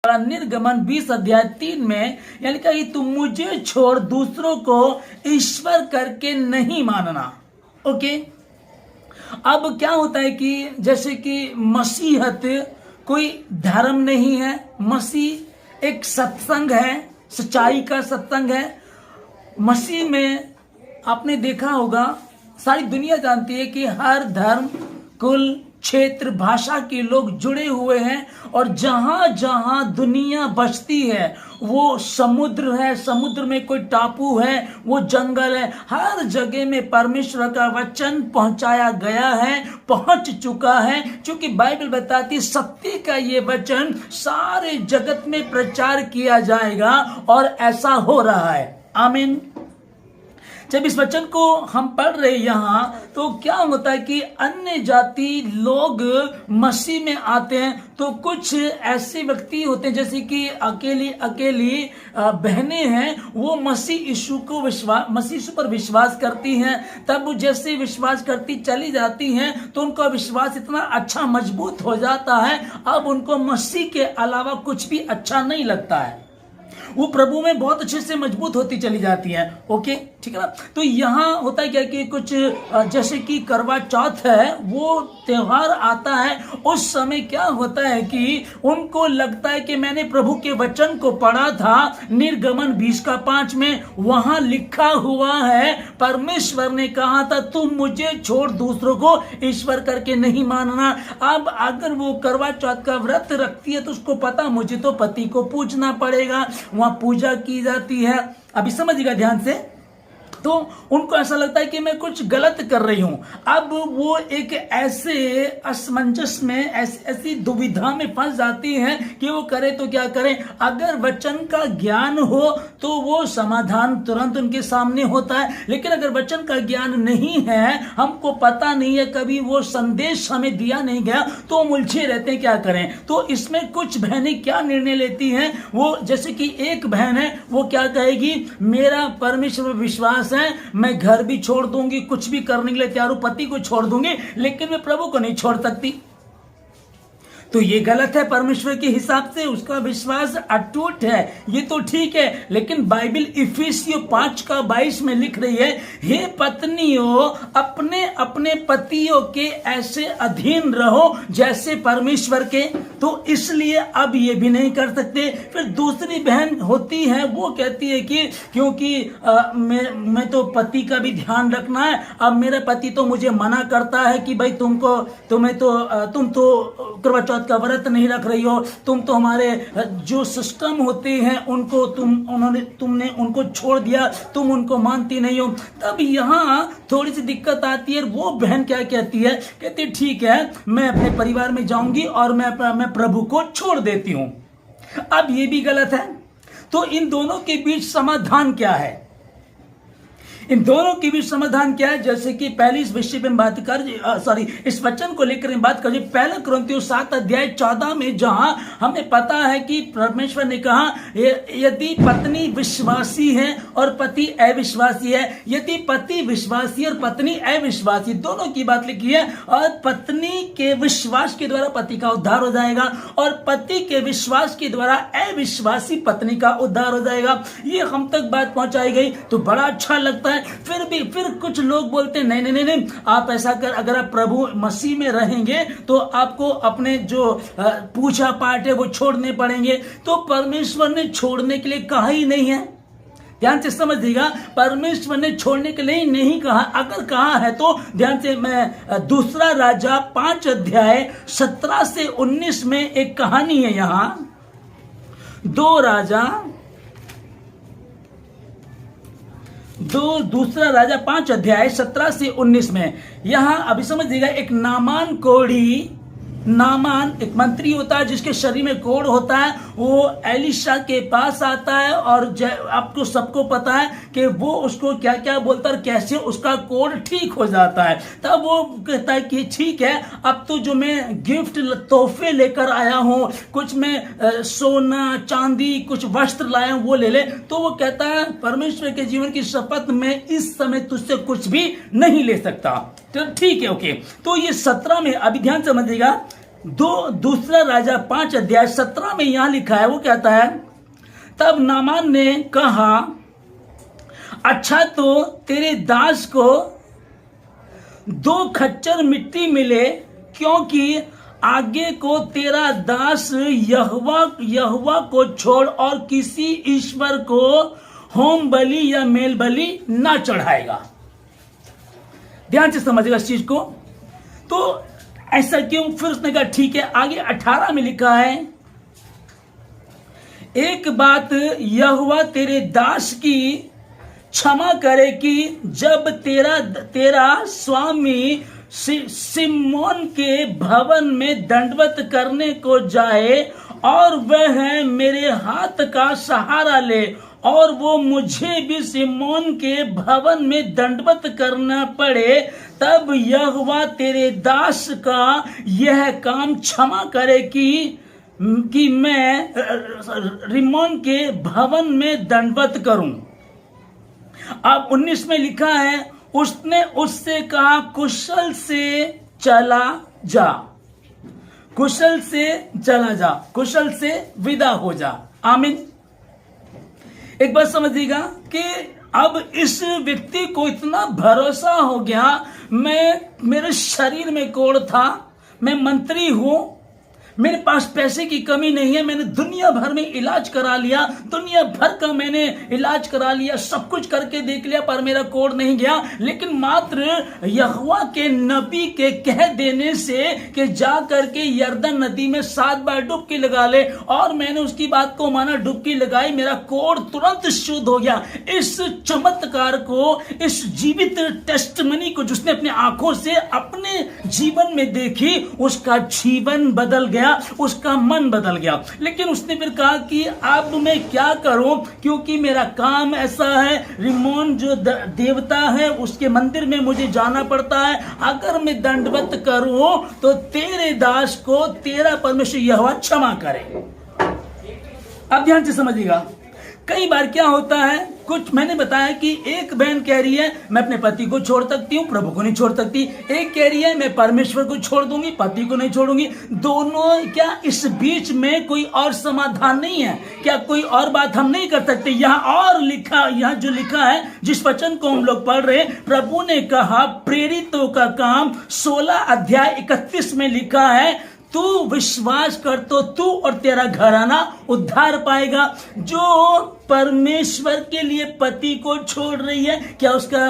निर्गमन 20 अध्याय 3 में यानी कि तुम मुझे छोड़ दूसरों को ईश्वर करके नहीं मानना। ओके, अब क्या होता है कि जैसे कि मसीहत कोई धर्म नहीं है, मसीह एक सत्संग है, सच्चाई का सत्संग है। मसीह में आपने देखा होगा, सारी दुनिया जानती है कि हर धर्म, कुल, क्षेत्र, भाषा के लोग जुड़े हुए हैं और जहां जहां दुनिया बसती है, वो समुद्र है, समुद्र में कोई टापू है, वो जंगल है, हर जगह में परमेश्वर का वचन पहुंचाया गया है, पहुंच चुका है। क्योंकि बाइबल बताती है सत्य का ये वचन सारे जगत में प्रचार किया जाएगा और ऐसा हो रहा है। आमीन। जब इस वचन को हम पढ़ रहे यहाँ, तो क्या होता है कि अन्य जाति लोग मसीह में आते हैं, तो कुछ ऐसे व्यक्ति होते हैं जैसे कि अकेली बहनें हैं, वो मसीह यीशु पर विश्वास करती हैं। तब वो जैसे विश्वास करती चली जाती हैं, तो उनका विश्वास इतना अच्छा मजबूत हो जाता है, अब उनको मसीह के अलावा कुछ भी अच्छा नहीं लगता है, वो प्रभु में बहुत अच्छे से मजबूत होती चली जाती है। ओके, ठीक है ना। तो यहाँ होता है क्या कि कुछ जैसे कि करवा चौथ है, वो त्योहार आता है, उस समय क्या होता है कि उनको लगता है कि मैंने प्रभु के वचन को पढ़ा था, निर्गमन 20:5 में वहां लिखा हुआ है, परमेश्वर ने कहा था तुम मुझे छोड़ दूसरों को ईश्वर करके नहीं मानना। अब अगर वो करवा चौथ का व्रत रखती है तो उसको पता मुझे तो पति को पूजना पड़ेगा, वहां पूजा की जाती है। अभी समझिएगा ध्यान से। तो उनको ऐसा लगता है कि मैं कुछ गलत कर रही हूं। अब वो एक ऐसे असमंजस में, ऐसी दुविधा में फंस जाती हैं कि वो करे तो क्या करें। अगर वचन का ज्ञान हो तो वो समाधान तुरंत उनके सामने होता है, लेकिन अगर वचन का ज्ञान नहीं है, हमको पता नहीं है, कभी वो संदेश हमें दिया नहीं गया, तो हम उलझे रहते हैं क्या करें। तो इसमें कुछ बहनें क्या निर्णय लेती हैं, वो जैसे कि एक बहन है, वो क्या कहेगी, मेरा परमेश्वर विश्वास है, मैं घर भी छोड़ दूंगी, कुछ भी करने के लिए तैयार हूं, पति को छोड़ दूंगी, लेकिन मैं प्रभु को नहीं छोड़ सकती। तो ये गलत है परमेश्वर के हिसाब से, उसका विश्वास अटूट है, ये तो ठीक है। लेकिन बाइबल इफिसियों 5:22 में लिख रही है, हे पत्नियों अपने अपने पतियों के ऐसे अधीन रहो जैसे परमेश्वर के। तो इसलिए अब ये भी नहीं कर सकते। फिर दूसरी बहन होती है, वो कहती है कि क्योंकि मैं तो पति का भी ध्यान रखना है, अब मेरा पति तो मुझे मना करता है कि भाई तुम तो करवा चौथ का व्रत नहीं रख रही हो, तुम तो हमारे जो सिस्टम होते हैं उनको तुमने उनको छोड़ दिया, तुम उनको मानती नहीं हो। तब यहाँ थोड़ी सी दिक्कत आती है। वो बहन क्या कहती है, कहती है ठीक है, मैं अपने परिवार में जाऊंगी और मैं प्रभु को छोड़ देती हूं। अब ये भी गलत है। तो इन दोनों के बीच समाधान क्या है, इन दोनों के बीच समाधान क्या है। जैसे कि पहले इस विषय पे बात कर इस वचन को लेकर बात करिए, 1 कुरिन्थियों 7:14 में, जहां हमें पता है कि परमेश्वर ने कहा यदि पत्नी विश्वासी है और पति अविश्वासी है, यदि पति विश्वासी और पत्नी अविश्वासी, दोनों की बात लिखी है, और पत्नी के विश्वास के द्वारा पति का उद्धार हो जाएगा और पति के विश्वास के द्वारा अविश्वासी पत्नी का उद्धार हो जाएगा। ये हम तक बात पहुंचाई गई तो बड़ा अच्छा लगता है। फिर कुछ लोग बोलते हैं नहीं, आप ऐसा कर, अगर आप प्रभु मसीह में रहेंगे तो आपको अपने जो पूजा पाठ है वो छोड़ने पड़ेंगे। तो परमेश्वर ने छोड़ने के लिए कहा ही नहीं है, ध्यान से समझिएगा, परमेश्वर ने छोड़ने के लिए नहीं कहा। अगर कहा है तो ध्यान से, मैं 2 राजा 5:17-19 में एक कहानी है। यहां 2 राजा 5:17-19 में, यहां अभी समझिएगा, एक नामान एक मंत्री होता है जिसके शरीर में कोढ़ होता है। वो एलिशा के पास आता है और आपको सबको पता है कि वो उसको क्या क्या बोलता है, कैसे उसका कोढ़ ठीक हो जाता है। तब वो कहता है कि ठीक है, अब तो जो मैं गिफ्ट तोहफे लेकर आया हूं, कुछ मैं सोना चांदी कुछ वस्त्र लाया हूं, वो ले ले। तो वो कहता है परमेश्वर के जीवन की शपथ में इस समय तुझसे कुछ भी नहीं ले सकता। तो ठीक है, ओके। तो ये 17 में, अभी ध्यान समझिएगा, दूसरा राजा 5 अध्याय 17 में यहां लिखा है, वो कहता है, तब नामान ने कहा, अच्छा तो तेरे दास को 2 खच्चर मिट्टी मिले, क्योंकि आगे को तेरा दास यहोवा को छोड़ और किसी ईश्वर को होम बलि या मेल बलि ना चढ़ाएगा। ध्यान से समझेगा इस चीज को। तो ऐसा क्यों? फिर उसने कहा ठीक है। आगे 18 में लिखा है, एक बात यहोवा तेरे दास की क्षमा करे कि जब तेरा स्वामी सिमोन के भवन में दंडवत करने को जाए और वह मेरे हाथ का सहारा ले और वो मुझे भी सिमोन के भवन में दंडवत करना पड़े, तब यहोवा तेरे दास का यह काम क्षमा करे कि मैं रिमोन के भवन में दंडवत करूं। अब 19 में लिखा है, उसने उससे कहा, कुशल से चला जा, कुशल से चला जा, कुशल से विदा हो जा। आमीन। एक बात समझिएगा कि अब इस व्यक्ति को इतना भरोसा हो गया, मेरे शरीर में कोढ़ था, मैं मंत्री हूं, मेरे पास पैसे की कमी नहीं है, मैंने दुनिया भर में इलाज करा लिया, दुनिया भर का मैंने इलाज करा लिया, सब कुछ करके देख लिया, पर मेरा कोढ़ नहीं गया। लेकिन मात्र यहोवा के नबी के कह देने से कि जा करके यरदन नदी में 7 बार डुबकी लगा ले, और मैंने उसकी बात को माना, डुबकी लगाई, मेरा कोढ़ तुरंत शुद्ध हो गया। इस चमत्कार को, इस जीवित टेस्टमनी को जिसने अपनी आंखों से अपने जीवन में देखी, उसका जीवन बदल गया, उसका मन बदल गया। लेकिन उसने फिर कहा कि अब मैं क्या करूं, क्योंकि मेरा काम ऐसा है, रिमोन जो देवता है उसके मंदिर में मुझे जाना पड़ता है। अगर मैं दंडवत करूं तो तेरे दास को तेरा परमेश्वर यहोवा क्षमा करे। अब ध्यान से समझिएगा, कई बार क्या होता है, कुछ मैंने बताया कि एक बहन कह रही है मैं अपने पति को छोड़ सकती हूँ, प्रभु को नहीं छोड़ सकती। एक कह रही है मैं परमेश्वर को छोड़ दूंगी, पति को नहीं छोड़ूंगी। दोनों, क्या इस बीच में कोई और समाधान नहीं है? क्या कोई और बात हम नहीं कर सकते? यहाँ जो लिखा है, जिस वचन को हम लोग पढ़ रहे हैं, प्रभु ने कहा, प्रेरितों का काम 16 अध्याय 31 में लिखा है, तू विश्वास कर तो तू और तेरा घराना उद्धार पाएगा। जो परमेश्वर के लिए पति को छोड़ रही है, क्या उसका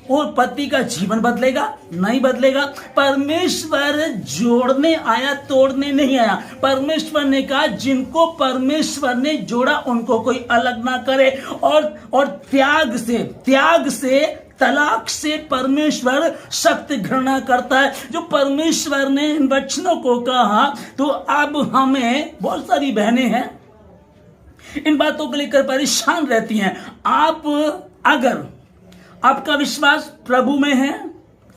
और पति का जीवन बदलेगा? नहीं बदलेगा। परमेश्वर जोड़ने आया, तोड़ने नहीं आया। परमेश्वर ने कहा जिनको परमेश्वर ने जोड़ा उनको कोई अलग ना करे। और त्याग से तलाक से परमेश्वर सख्त घृणा करता है। जो परमेश्वर ने इन वचनों को कहा, तो अब हमें, बहुत सारी बहनें हैं इन बातों को लेकर परेशान रहती हैं। अगर आपका विश्वास प्रभु में है,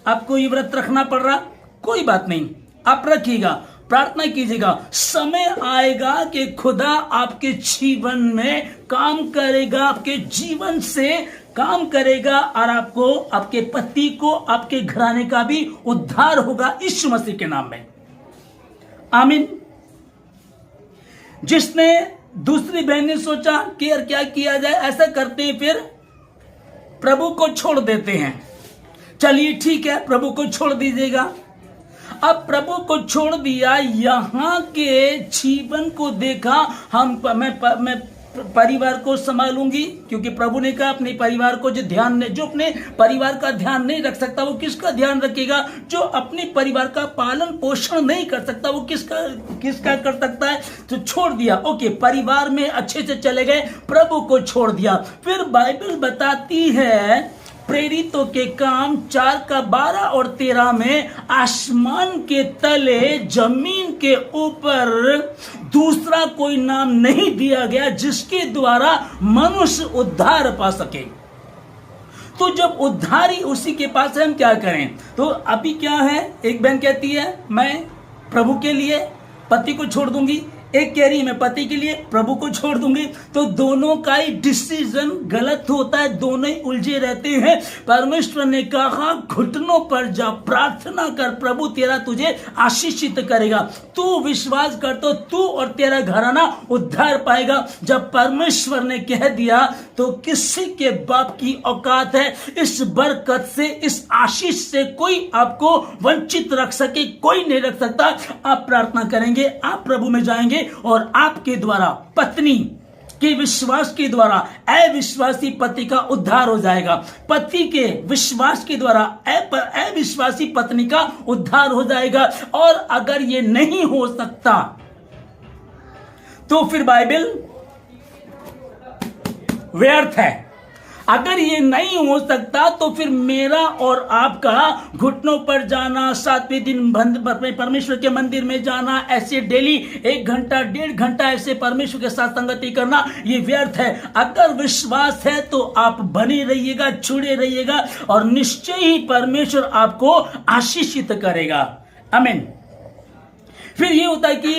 आपको ये व्रत रखना पड़ रहा, कोई बात नहीं, आप रखिएगा, प्रार्थना कीजिएगा। समय आएगा कि खुदा आपके जीवन में काम करेगा, आपके जीवन से काम करेगा, और आपको, आपके पति को, आपके घराने का भी उद्धार होगा यीशु मसीह के नाम में। आमीन। जिसने, दूसरी बहन ने सोचा कि यार क्या किया जाए, ऐसा करते हैं, फिर प्रभु को छोड़ देते हैं। चलिए ठीक है, प्रभु को छोड़ दीजिएगा। अब प्रभु को छोड़ दिया, यहां के जीवन को देखा, मैं परिवार को संभालूंगी, क्योंकि प्रभु ने कहा अपने परिवार को जो अपने परिवार का ध्यान नहीं रख सकता वो किसका ध्यान रखेगा? जो अपने परिवार का पालन पोषण नहीं कर सकता वो किसका कर सकता है? तो छोड़ दिया। ओके, परिवार में अच्छे से चले गए, प्रभु को छोड़ दिया। फिर बाइबल बताती है, प्रेरितों के काम 4:12 और 13 में, आसमान के तले, जमीन के ऊपर दूसरा कोई नाम नहीं दिया गया जिसके द्वारा मनुष्य उद्धार पा सके। तो जब उद्धार ही उसी के पास है, हम क्या करें? तो अभी क्या है, एक बहन कहती है मैं प्रभु के लिए पति को छोड़ दूंगी, एक कह रही है मैं पति के लिए प्रभु को छोड़ दूंगी, तो दोनों का ही डिसीजन गलत होता है, दोनों ही उलझे रहते हैं। परमेश्वर ने कहा घुटनों पर जा, प्रार्थना कर, प्रभु तेरा तुझे आशीषित करेगा। तू विश्वास कर तो तू और तेरा घराना उद्धार पाएगा। जब परमेश्वर ने कह दिया तो किसी के बाप की औकात है इस बरकत से, इस आशीष से कोई आपको वंचित रख सके, कोई नहीं रख सकता। आप प्रार्थना करेंगे, आप प्रभु में जाएंगे और आपके द्वारा पत्नी के विश्वास के द्वारा अविश्वासी पति का उद्धार हो जाएगा। पति के विश्वास के द्वारा अविश्वासी पत्नी का उद्धार हो जाएगा। और अगर ये नहीं हो सकता तो फिर बाइबल व्यर्थ है। अगर ये नहीं हो सकता तो फिर मेरा और आपका घुटनों पर जाना, 7वें दिन परमेश्वर के मंदिर में जाना, ऐसे डेली 1 घंटा 1.5 घंटा ऐसे परमेश्वर के साथ संगति करना, ये व्यर्थ है। अगर विश्वास है तो आप बने रहिएगा, जुड़े रहिएगा और निश्चय ही परमेश्वर आपको आशीषित करेगा। आमीन। फिर ये होता है कि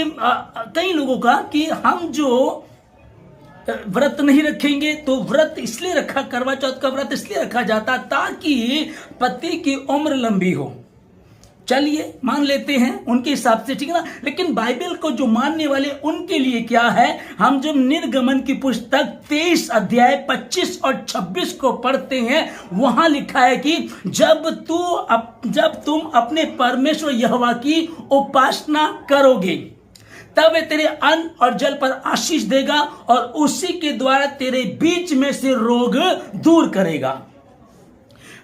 कई लोगों का कि हम जो व्रत नहीं रखेंगे, तो व्रत इसलिए रखा, करवा चौथ का व्रत इसलिए रखा जाता ताकि पति की उम्र लंबी हो। चलिए मान लेते हैं उनके हिसाब से, ठीक है ना। लेकिन बाइबल को जो मानने वाले उनके लिए क्या है, हम जब निर्गमन की पुस्तक 23 अध्याय 25 और 26 को पढ़ते हैं, वहां लिखा है कि जब तुम अपने परमेश्वर यहोवा की उपासना करोगे तब वे तेरे अन्न और जल पर आशीष देगा और उसी के द्वारा तेरे बीच में से रोग दूर करेगा।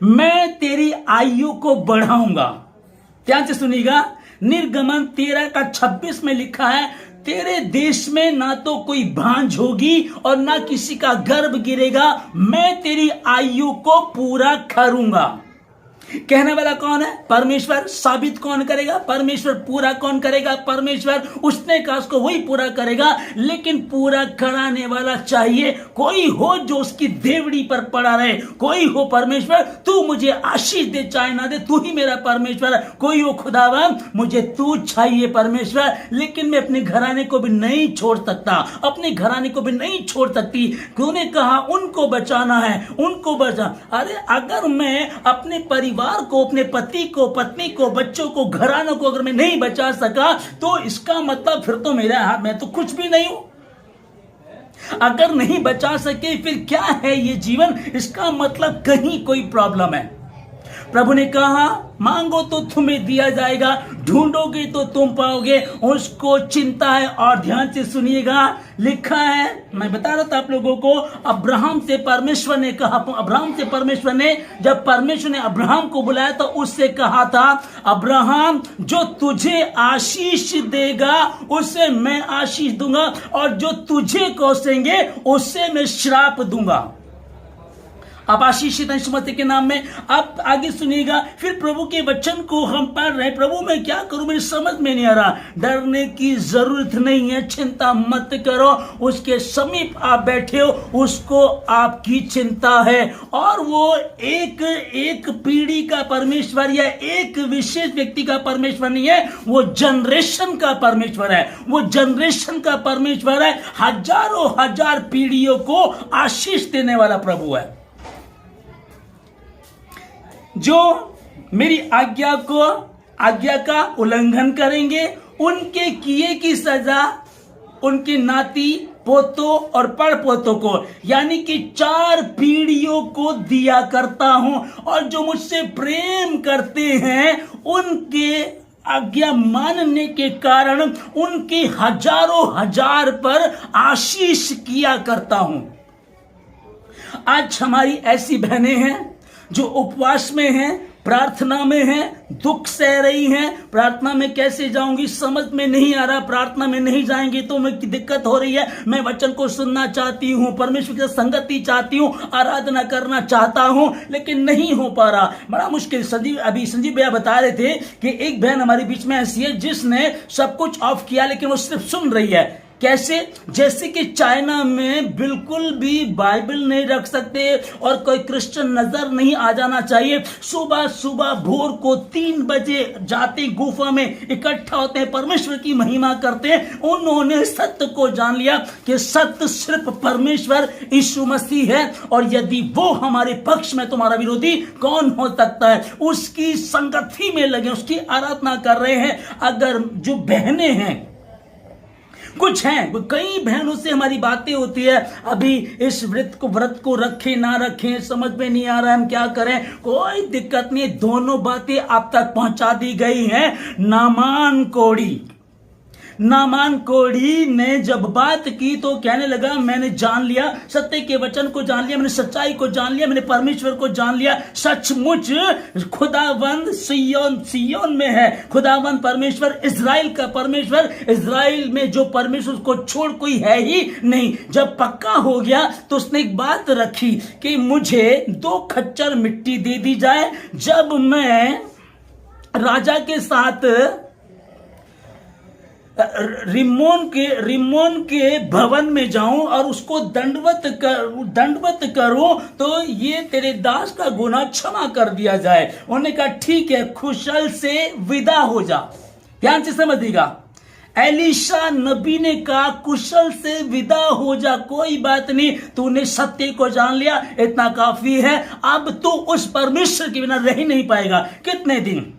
मैं तेरी आयु को बढ़ाऊंगा। ध्यान से सुनिएगा, निर्गमन 13 का 26 में लिखा है, तेरे देश में ना तो कोई भांज होगी और ना किसी का गर्भ गिरेगा, मैं तेरी आयु को पूरा करूंगा। कहने वाला कौन है? परमेश्वर। साबित कौन करेगा? परमेश्वर। पूरा कौन करेगा? परमेश्वर। उसने कहा उसको वही पूरा करेगा, लेकिन पूरा कराने वाला चाहिए। कोई हो जो उसकी देवड़ी पर पड़ा रहे, कोई हो परमेश्वर तू मुझे आशीष दे, चाहे ना दे, तू ही मेरा परमेश्वर है। कोई हो खुदावन मुझे तू चाहिए परमेश्वर, लेकिन मैं अपने घराने को भी नहीं छोड़ सकता, अपने घराने को भी नहीं छोड़ सकती। तूने कहा उनको बचाना है, उनको बचा। अरे अगर मैं अपने परिवार को, अपने पति को, पत्नी को, बच्चों को, घरानों को अगर मैं नहीं बचा सका तो इसका मतलब फिर तो मेरे हाथ में तो कुछ भी नहीं हूं। अगर नहीं बचा सके फिर क्या है ये जीवन? इसका मतलब कहीं कोई प्रॉब्लम है। प्रभु ने कहा मांगो तो तुम्हें दिया जाएगा, ढूंढोगे तो तुम पाओगे, उसको चिंता है। और ध्यान से सुनिएगा, लिखा है, मैं बता रहा था आप लोगों को, अब्राहम से परमेश्वर ने कहा, अब्राहम से परमेश्वर ने, जब परमेश्वर ने अब्राहम को बुलाया तो उससे कहा था, अब्राहम जो तुझे आशीष देगा उसे मैं आशीष दूंगा और जो तुझे कोसेंगे उससे मैं श्राप दूंगा। आप आशीषित हैं सुमति के नाम में। आप आगे सुनिएगा, फिर प्रभु के वचन को हम पढ़ रहे हैं। प्रभु मैं क्या करूं, मेरी समझ में नहीं आ रहा। डरने की जरूरत नहीं है, चिंता मत करो, उसके समीप आप बैठे हो, उसको आपकी चिंता है। और वो एक पीढ़ी का परमेश्वर या एक विशेष व्यक्ति का परमेश्वर नहीं है, वो जनरेशन का परमेश्वर है। वो जनरेशन का परमेश्वर है, हजारों हजार पीढ़ियों को आशीष देने वाला प्रभु है। जो मेरी आज्ञा का उल्लंघन करेंगे उनके किए की सजा उनके नाती पोतों और पड़पोतों को, यानी कि 4 पीढ़ियों को दिया करता हूं। और जो मुझसे प्रेम करते हैं उनके आज्ञा मानने के कारण उनके हजारों हजार पर आशीष किया करता हूं। आज हमारी ऐसी बहनें हैं जो उपवास में हैं, प्रार्थना में हैं, दुख सह रही हैं। प्रार्थना में कैसे जाऊंगी समझ में नहीं आ रहा, प्रार्थना में नहीं जाएंगी तो मैं दिक्कत हो रही है। मैं वचन को सुनना चाहती हूं, परमेश्वर के साथ संगति चाहती हूं, आराधना करना चाहता हूं, लेकिन नहीं हो पा रहा, बड़ा मुश्किल। संजीव भैया बता रहे थे कि एक बहन हमारे बीच में ऐसी है जिसने सब कुछ ऑफ किया लेकिन वो सिर्फ सुन रही है। कैसे? जैसे कि चाइना में बिल्कुल भी बाइबल नहीं रख सकते और कोई क्रिश्चियन नजर नहीं आ जाना चाहिए। सुबह सुबह भोर को 3 बजे जाते गुफा में इकट्ठा होते हैं, परमेश्वर की महिमा करते हैं। उन्होंने सत्य को जान लिया कि सत्य सिर्फ परमेश्वर यीशु मसीह है, और यदि वो हमारे पक्ष में, तुम्हारा विरोधी कौन हो सकता है? उसकी संगति में लगे, उसकी आराधना कर रहे हैं। अगर जो बहनें हैं, कुछ हैं, कई बहनों से हमारी बातें होती है, अभी इस व्रत को रखें ना रखें समझ में नहीं आ रहा है, हम क्या करें। कोई दिक्कत नहीं, दोनों बातें आप तक पहुंचा दी गई हैं। नामान कोढ़ी ने जब बात की तो कहने लगा, मैंने जान लिया, सत्य के वचन को जान लिया, मैंने सच्चाई को जान लिया, मैंने परमेश्वर को जान लिया। सचमुच खुदावंद सियोन में है, खुदावंद परमेश्वर, इजराइल का परमेश्वर, इजराइल में जो परमेश्वर को छोड़ कोई है ही नहीं। जब पक्का हो गया तो उसने एक बात रखी कि मुझे 2 खच्चर मिट्टी दे दी जाए, जब मैं राजा के साथ रिमोन के भवन में जाऊं और उसको दंडवत करूं तो ये तेरे दास का गुनाह क्षमा कर दिया जाए। उन्होंने कहा ठीक है, कुशल से विदा हो जा। ध्यान से समझिएगा, एलीशा नबी ने कहा कुशल से विदा हो जा, कोई बात नहीं, तूने सत्य को जान लिया, इतना काफी है। अब तू उस परमेश्वर के बिना रह ही नहीं पाएगा। कितने दिन?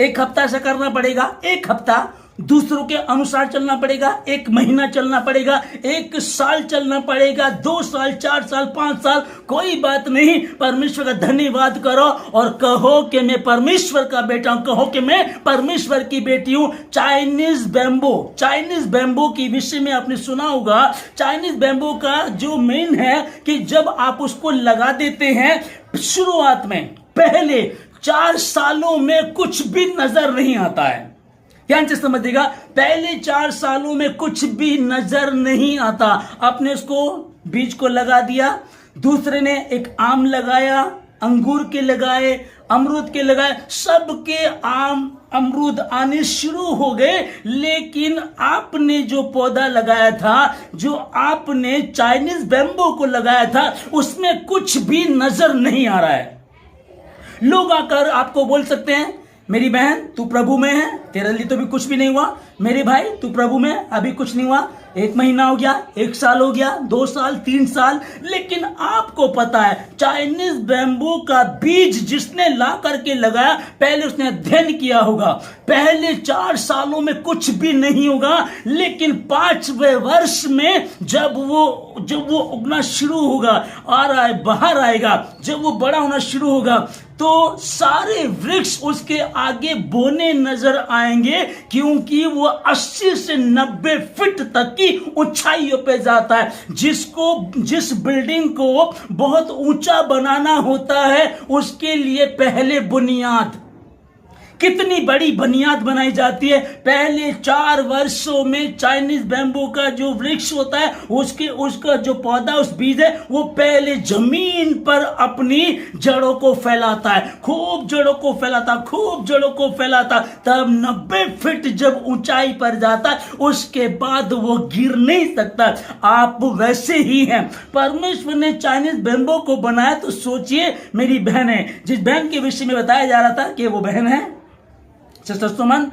1 हफ्ता से करना पड़ेगा, 1 हफ्ता दूसरों के अनुसार चलना पड़ेगा, 1 महीना चलना पड़ेगा, 1 साल चलना पड़ेगा, 2 साल, 4 साल, 5 साल, कोई बात नहीं। परमेश्वर का धन्यवाद करो और कहो कि मैं परमेश्वर का बेटा हूं, कहो कि मैं परमेश्वर की बेटी हूं। चाइनीज बैम्बो की विषय में आपने सुना होगा। चाइनीज बैम्बो का जो मेन है कि जब आप उसको लगा देते हैं, शुरुआत में पहले 4 सालों में कुछ भी नजर नहीं आता है। ध्यान से समझिएगा, पहले 4 सालों में कुछ भी नजर नहीं आता। आपने उसको बीज को लगा दिया, दूसरे ने एक आम लगाया, अंगूर के लगाए, अमरूद के लगाए, सबके आम अमरूद आने शुरू हो गए। लेकिन आपने जो पौधा लगाया था, जो आपने चाइनीज बैम्बो को लगाया था, उसमें कुछ भी नजर नहीं आ रहा है। लोग आकर आपको बोल सकते हैं, मेरी बहन तू प्रभु में है, तेरे लिए तो भी कुछ भी नहीं हुआ। मेरे भाई तू प्रभु में, अभी कुछ नहीं हुआ। 1 महीना हो गया, 1 साल हो गया, 2 साल, 3 साल। लेकिन आपको पता है, चाइनीज बैम्बू का बीज जिसने ला करके लगाया, पहले उसने अध्ययन किया होगा, पहले 4 सालों में कुछ भी नहीं होगा। लेकिन 5वें वर्ष में जब वो उगना शुरू होगा, आ रहा है, बाहर आएगा, जब वो बड़ा होना शुरू होगा, तो सारे वृक्ष उसके आगे बोने नजर आएंगे, क्योंकि वो 80 से 90 फीट तक की ऊंचाइयों पे जाता है। जिस बिल्डिंग को बहुत ऊंचा बनाना होता है, उसके लिए पहले बुनियाद, कितनी बड़ी बुनियाद बनाई जाती है। पहले 4 वर्षों में चाइनीज बैम्बू का जो वृक्ष होता है, उसका जो पौधा, उस बीज है, वो पहले जमीन पर अपनी जड़ों को फैलाता है, खूब जड़ों को फैलाता, तब 90 फीट जब ऊंचाई पर जाता है, उसके बाद वो गिर नहीं सकता। आप वैसे ही हैं। परमेश्वर ने चाइनीज बैम्बू को बनाया, तो सोचिए मेरी बहन है, जिस बहन के विषय में बताया जा रहा था कि वो बहन है, सिस्टर सुमन,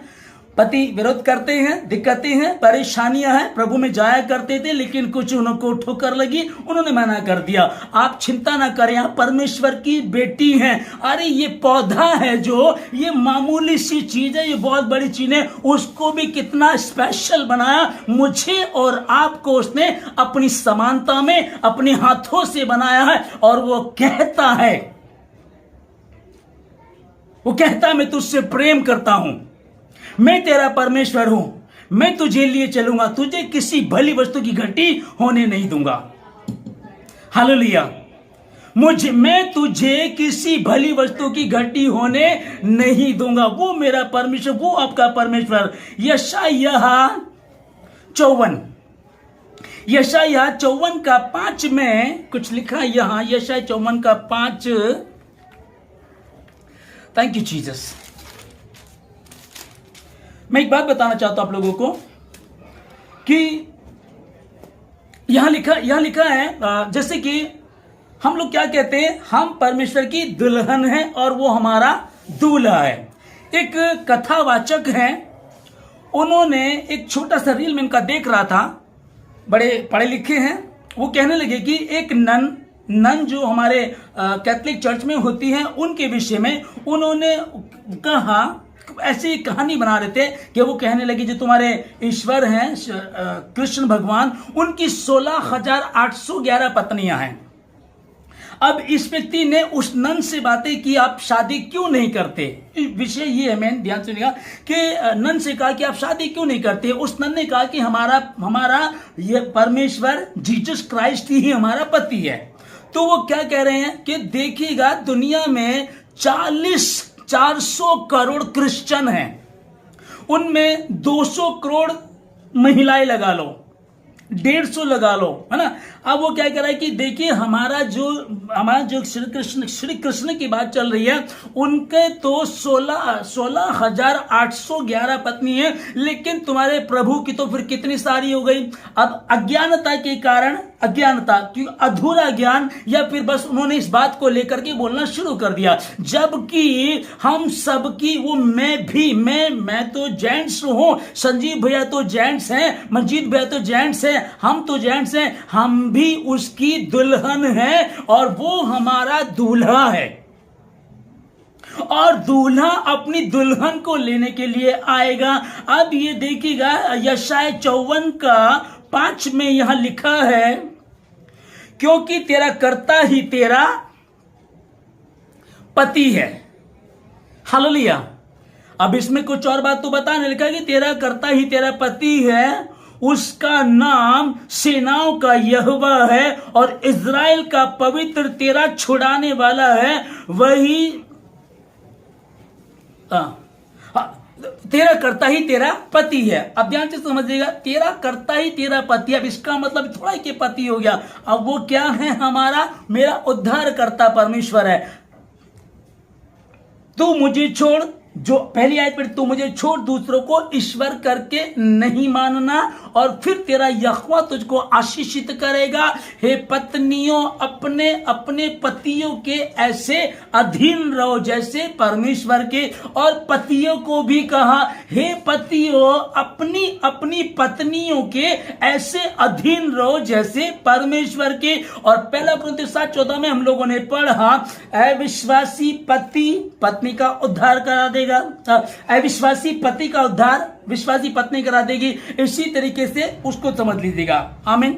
पति विरोध करते हैं, दिक्कतें हैं, परेशानियां हैं, प्रभु में जाया करते थे, लेकिन कुछ उनको ठोकर लगी, उन्होंने मना कर दिया। आप चिंता ना करें, आप परमेश्वर की बेटी हैं। अरे ये पौधा है, जो ये मामूली सी चीज है, ये बहुत बड़ी चीज है, उसको भी कितना स्पेशल बनाया। मुझे और आपको उसने अपनी समानता में अपने हाथों से बनाया है। और वो कहता है मैं तुझसे प्रेम करता हूं, मैं तेरा परमेश्वर हूं, मैं तुझे लिए चलूंगा, तुझे किसी भली वस्तु की घटी होने नहीं दूंगा। हालेलुया। मैं तुझे किसी भली वस्तु की घटी होने नहीं दूंगा। वो मेरा परमेश्वर, वो आपका परमेश्वर। यशायाह 54 का 5 में कुछ लिखा यहां, यशायाह 54 का 5। Thank you Jesus. मैं एक बात बताना चाहता हूं आप लोगों को कि यहां लिखा है जैसे कि हम लोग क्या कहते हैं, हम परमेश्वर की दुल्हन हैं और वो हमारा दूल्हा है। एक कथावाचक हैं, उन्होंने एक छोटा सा रील में इनका देख रहा था, बड़े पढ़े लिखे हैं। वो कहने लगे कि एक नन जो हमारे कैथोलिक चर्च में होती हैं, उनके विषय में उन्होंने कहा, ऐसी कहानी बना रहे थे कि वो कहने लगी जो तुम्हारे ईश्वर हैं कृष्ण भगवान, उनकी 16,811 पत्नियां हैं। अब इस व्यक्ति ने उस नन से बातें की, आप शादी क्यों नहीं करते। विषय ये है, मैंने ध्यान सुनिएगा कि नन से कहा कि आप शादी क्यों नहीं करते। उस नन ने कहा कि हमारा ये परमेश्वर जीसस क्राइस्ट ही हमारा पति है। तो वो क्या कह रहे हैं कि देखिएगा, दुनिया में 400 करोड़ क्रिश्चियन हैं, उनमें 200 करोड़ महिलाएं लगा लो, 150 लगा लो, है ना। अब वो क्या कह रहा है कि देखिए हमारा जो श्री कृष्ण की बात चल रही है, उनके तो 16,811 पत्नी है, लेकिन तुम्हारे प्रभु की तो फिर कितनी सारी हो गई। अब अज्ञानता के कारण, अधूरा ज्ञान, या फिर बस उन्होंने इस बात को लेकर के बोलना शुरू कर दिया, जबकि हम सबकी वो मैं तो जेंट्स हूं, संजीव भैया तो जेंट्स हैं, मंजीत भैया तो जेंट्स हैं, हम तो जेंट्स हैं, हम भी उसकी दुल्हन है और वो हमारा दूल्हा है। और दूल्हा अपनी दुल्हन को लेने के लिए आएगा। अब ये देखिएगा, यशाया 54 का 5 में यहां लिखा है, क्योंकि तेरा कर्ता ही तेरा पति है। हालेलुया। अब इसमें कुछ और बात तो बताने लिखा कि तेरा कर्ता ही तेरा पति है, उसका नाम सेनाओं का यहोवा है और इज़राइल का पवित्र तेरा छुड़ाने वाला है, वही तेरा कर्ता ही तेरा पति है। अब ध्यान से समझिएगा, तेरा कर्ता ही तेरा पति। अब इसका मतलब थोड़ा कि पति हो गया, अब वो क्या है, मेरा उद्धार करता परमेश्वर है। तू मुझे छोड़, जो पहली आयत पर, तू मुझे छोड़ दूसरों को ईश्वर करके नहीं मानना और फिर तेरा यहोवा तुझको आशीषित करेगा। हे पत्नियों, अपने अपने पतियों के ऐसे अधीन रहो जैसे परमेश्वर के। और पतियों को भी कहा, हे पतियों, अपनी अपनी पत्नियों के ऐसे अधीन रहो जैसे परमेश्वर के। और पहला कुरिन्थियों 7:14 में हम लोगों ने पढ़ा, अविश्वासी पति पत्नी का उद्धार करा देगा, अविश्वासी पति का उद्धार विश्वासी पत्नी करा देगी। इसी तरीके से उसको समझ लीजिएगा। आमीन।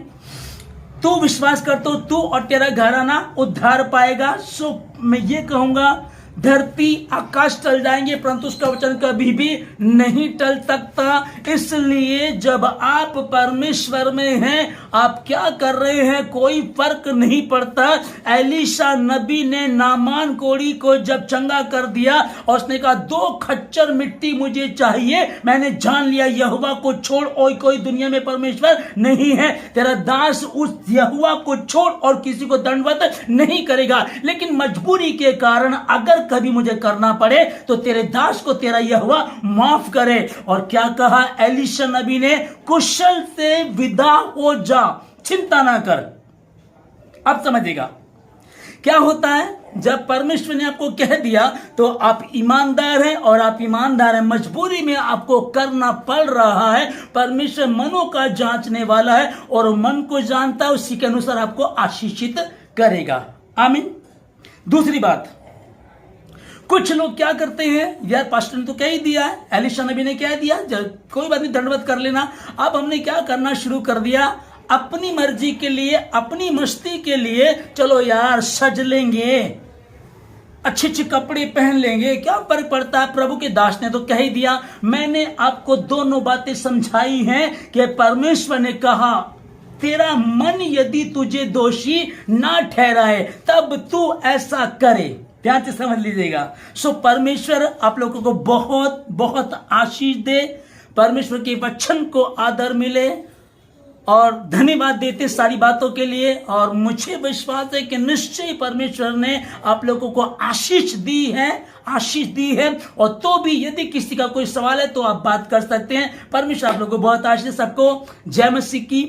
तू विश्वास कर तो तू और तेरा घराना उद्धार पाएगा। सो मैं ये कहूंगा, धरती आकाश टल जाएंगे परंतु उसका वचन कभी भी नहीं टल सकता। इसलिए जब आप परमेश्वर में हैं, आप क्या कर रहे हैं कोई फर्क नहीं पड़ता। एलीशा नबी ने नामान कोढ़ी को जब चंगा कर दिया और उसने कहा 2 खच्चर मिट्टी मुझे चाहिए, मैंने जान लिया यहोवा को छोड़ और कोई दुनिया में परमेश्वर नहीं है। तेरा दास उस यहोवा को छोड़ और किसी को दंडवत नहीं करेगा, लेकिन मजबूरी के कारण अगर कभी मुझे करना पड़े तो तेरे दास को तेरा यहोवा माफ करे। और क्या कहा एलीशा नबी ने, कुशल से विदा हो जा, चिंता ना कर। अब समझिएगा क्या होता है जब परमेश्वर ने आपको कह दिया तो आप ईमानदार हैं, और आप ईमानदार हैं, मजबूरी में आपको करना पड़ रहा है। परमेश्वर मनों का जांचने वाला है और मन को जानता है, उसी के अनुसार आपको आशीषित करेगा। आमीन। दूसरी बात, कुछ लोग क्या करते हैं, यार पास्टर ने तो कह ही दिया है, एलीशा नबी ने कह दिया, कोई बात नहीं, दंडवत कर लेना। अब हमने क्या करना शुरू कर दिया, अपनी मर्जी के लिए, अपनी मस्ती के लिए, चलो यार सज लेंगे, अच्छे अच्छे कपड़े पहन लेंगे, क्या फर्क पड़ता है। प्रभु के दास ने तो कह ही दिया। मैंने आपको दोनों बातें समझाई हैं कि परमेश्वर ने कहा, तेरा मन यदि तुझे दोषी ना ठहराए तब तू ऐसा करे। ध्यान से समझ लीजिएगा। सो परमेश्वर आप लोगों को बहुत बहुत आशीष दे, परमेश्वर के वचन को आदर मिले, और धन्यवाद देते सारी बातों के लिए। और मुझे विश्वास है कि निश्चय परमेश्वर ने आप लोगों को आशीष दी है। और तो भी यदि किसी का कोई सवाल है तो आप बात कर सकते हैं। परमेश्वर आप लोगों को बहुत आशीष। सबको जय मसीह की।